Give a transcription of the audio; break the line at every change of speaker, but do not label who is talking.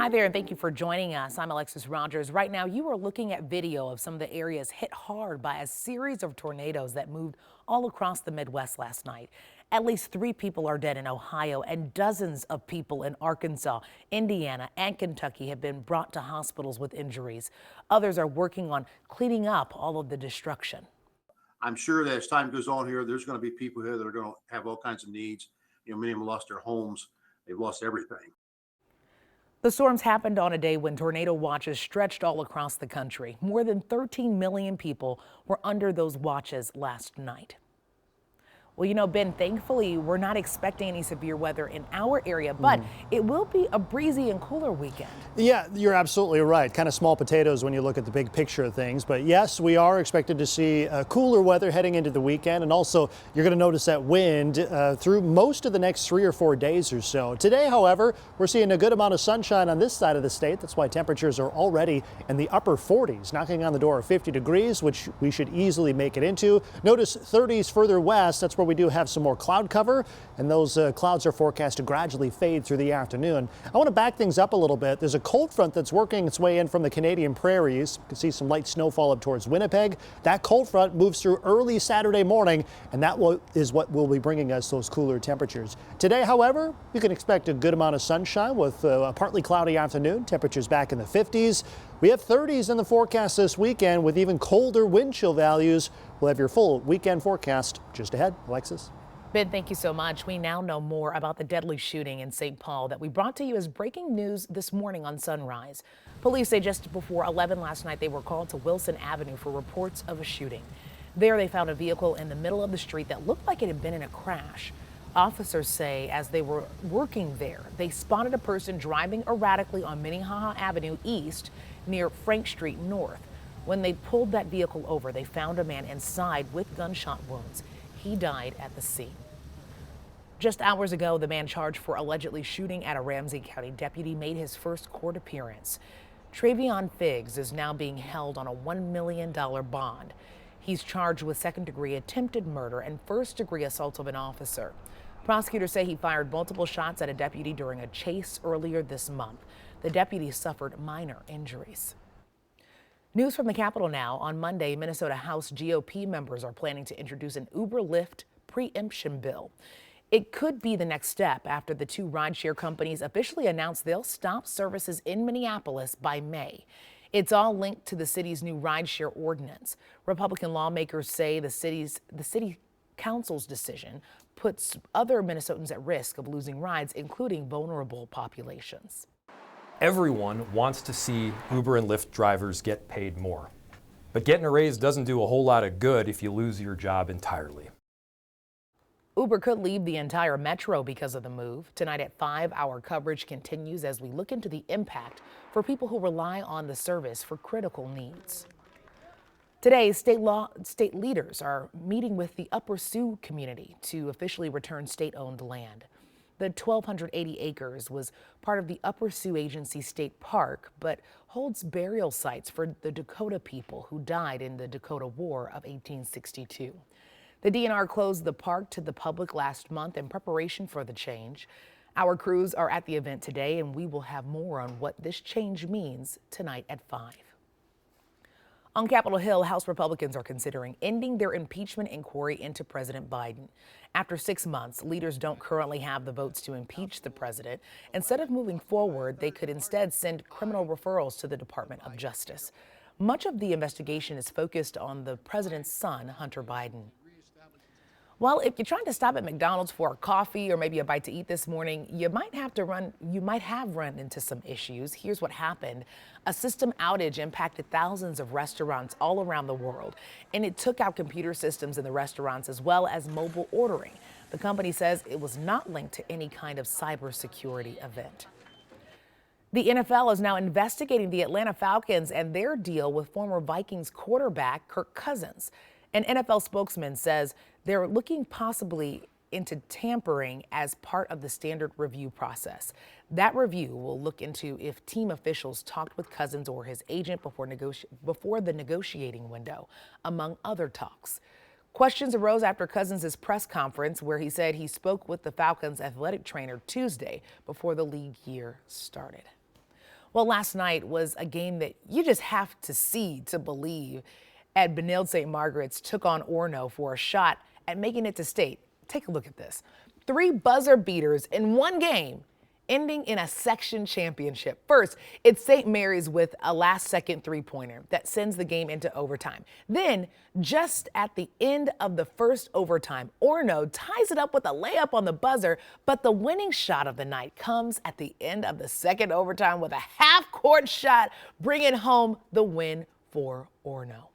Hi there, and thank you for joining us. I'm Alexis Rogers. Right now, you are looking at video of some of the areas hit hard by a series of tornadoes that moved all across the Midwest last night. At least 3 people are dead in Ohio, and dozens of people in Arkansas, Indiana, and Kentucky have been brought to hospitals with injuries. Others are working on cleaning up all of the destruction.
I'm sure that as time goes on here, there's going to be people here that are going to have all kinds of needs. Many of them lost their homes. They've lost everything.
The storms happened on a day when tornado watches stretched all across the country. More than 13 million people were under those watches last night. Well, Ben, thankfully, we're not expecting any severe weather in our area, but it will be a breezy and cooler weekend.
Yeah, you're absolutely right. Kind of small potatoes when you look at the big picture of things. But yes, we are expected to see cooler weather heading into the weekend. And also, you're going to notice that wind through most of the next 3 or 4 days or so. Today, however, we're seeing a good amount of sunshine on this side of the state. That's why temperatures are already in the upper 40s, knocking on the door of 50 degrees, which we should easily make it into. Notice 30s further west. That's where we do have some more cloud cover, and those clouds are forecast to gradually fade through the afternoon. I want to back things up a little bit. There's a cold front that's working its way in from the Canadian prairies. You can see some light snowfall up towards Winnipeg. That cold front moves through early Saturday morning, and that is what will be bringing us those cooler temperatures. Today, however, you can expect a good amount of sunshine with a partly cloudy afternoon. Temperatures back in the 50s. We have 30s in the forecast this weekend with even colder wind chill values. We'll have your full weekend forecast just ahead. Alexis.
Ben, thank you so much. We now know more about the deadly shooting in St. Paul that we brought to you as breaking news this morning on Sunrise. Police say just before 11 last night, they were called to Wilson Avenue for reports of a shooting. There, they found a vehicle in the middle of the street that looked like it had been in a crash. Officers say as they were working there, they spotted a person driving erratically on Minnehaha Avenue East near Frank Street North. When they pulled that vehicle over, they found a man inside with gunshot wounds. He died at the scene. Just hours ago, the man charged for allegedly shooting at a Ramsey County deputy made his first court appearance. Travion Figgs is now being held on a $1 million bond. He's charged with second-degree attempted murder and first-degree assault of an officer. Prosecutors say he fired multiple shots at a deputy during a chase earlier this month. The deputy suffered minor injuries. News from the Capitol now. On Monday, Minnesota House GOP members are planning to introduce an Uber-Lyft preemption bill. It could be the next step after the 2 rideshare companies officially announced they'll stop services in Minneapolis by May. It's all linked to the city's new rideshare ordinance. Republican lawmakers say the city council's decision puts other Minnesotans at risk of losing rides, including vulnerable populations.
Everyone wants to see Uber and Lyft drivers get paid more. But getting a raise doesn't do a whole lot of good if you lose your job entirely.
Uber could leave the entire metro because of the move. Tonight at 5, our coverage continues as we look into the impact for people who rely on the service for critical needs. Today, state leaders are meeting with the Upper Sioux community to officially return state-owned land. The 1,280 acres was part of the Upper Sioux Agency State Park, but holds burial sites for the Dakota people who died in the Dakota War of 1862. The DNR closed the park to the public last month in preparation for the change. Our crews are at the event today, and we will have more on what this change means tonight at 5. On Capitol Hill, House Republicans are considering ending their impeachment inquiry into President Biden. After 6 months, leaders don't currently have the votes to impeach the president. Instead of moving forward, they could instead send criminal referrals to the Department of Justice. Much of the investigation is focused on the president's son, Hunter Biden. Well, if you're trying to stop at McDonald's for a coffee or maybe a bite to eat this morning, you might have run into some issues. Here's what happened. A system outage impacted thousands of restaurants all around the world, and it took out computer systems in the restaurants as well as mobile ordering. The company says it was not linked to any kind of cybersecurity event. The NFL is now investigating the Atlanta Falcons and their deal with former Vikings quarterback Kirk Cousins. An NFL spokesman says they're looking possibly into tampering as part of the standard review process. That review will look into if team officials talked with Cousins or his agent before the negotiating window, among other talks. Questions arose after Cousins' press conference where he said he spoke with the Falcons athletic trainer Tuesday before the league year started. Well, last night was a game that you just have to see to believe. At Benilde St. Margaret's took on Orono for a shot at making it to state. Take a look at this. 3 buzzer beaters in one game, ending in a section championship. First, it's St. Mary's with a last-second three-pointer that sends the game into overtime. Then, just at the end of the first overtime, Orono ties it up with a layup on the buzzer, but the winning shot of the night comes at the end of the second overtime with a half-court shot, bringing home the win for Orono.